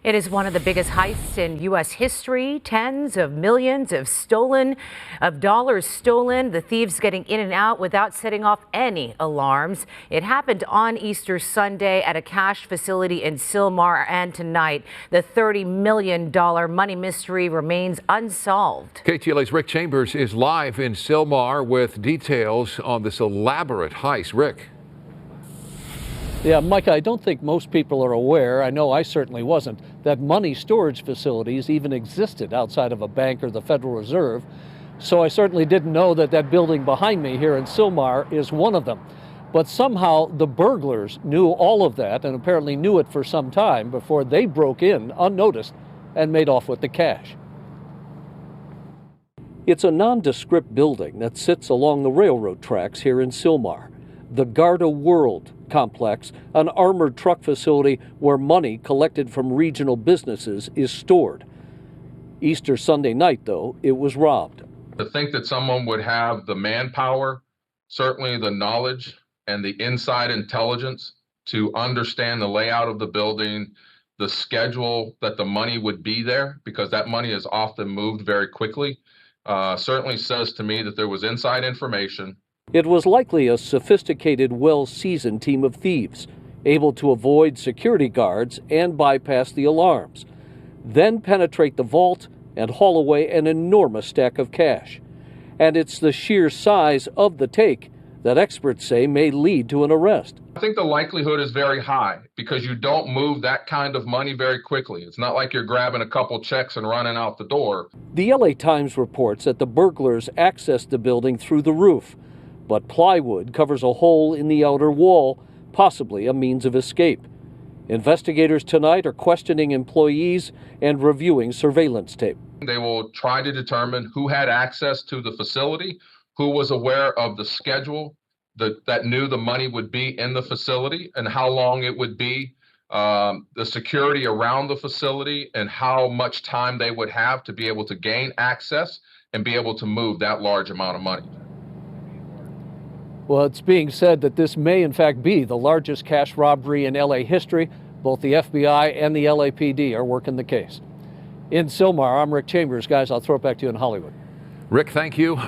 It is one of the biggest heists in U.S. history. Tens of millions of dollars stolen. The thieves getting in and out without setting off any alarms. It happened on Easter Sunday at a cash facility in Sylmar, and tonight the $30 million money mystery remains unsolved. KTLA's Rick Chambers is live in Sylmar with details on this elaborate heist. Rick. Yeah, Micah, I don't think most people are aware, I know I certainly wasn't, that money storage facilities even existed outside of a bank or the Federal Reserve. So I certainly didn't know that that building behind me here in Sylmar is one of them. But somehow the burglars knew all of that and apparently knew it for some time before they broke in unnoticed and made off with the cash. It's a nondescript building that sits along the railroad tracks here in Sylmar. The Garda World complex, an armored truck facility where money collected from regional businesses is stored. Easter Sunday night, though, it was robbed. To think that someone would have the manpower, certainly the knowledge and the inside intelligence to understand the layout of the building, the schedule that the money would be there, because that money is often moved very quickly, certainly says to me that there was inside information. It was likely a sophisticated, well-seasoned team of thieves, able to avoid security guards and bypass the alarms, then penetrate the vault and haul away an enormous stack of cash. And it's the sheer size of the take that experts say may lead to an arrest. I think the likelihood is very high because you don't move that kind of money very quickly. It's not like you're grabbing a couple checks and running out the door. The LA Times reports that the burglars accessed the building through the roof, but plywood covers a hole in the outer wall, possibly a means of escape. Investigators tonight are questioning employees and reviewing surveillance tape. They will try to determine who had access to the facility, who was aware of the schedule, that knew the money would be in the facility and how long it would be, the security around the facility and how much time they would have to be able to gain access and be able to move that large amount of money. Well, it's being said that this may in fact be the largest cash robbery in LA history. Both the FBI and the LAPD are working the case. In Sylmar, I'm Rick Chambers. Guys, I'll throw it back to you in Hollywood. Rick, thank you.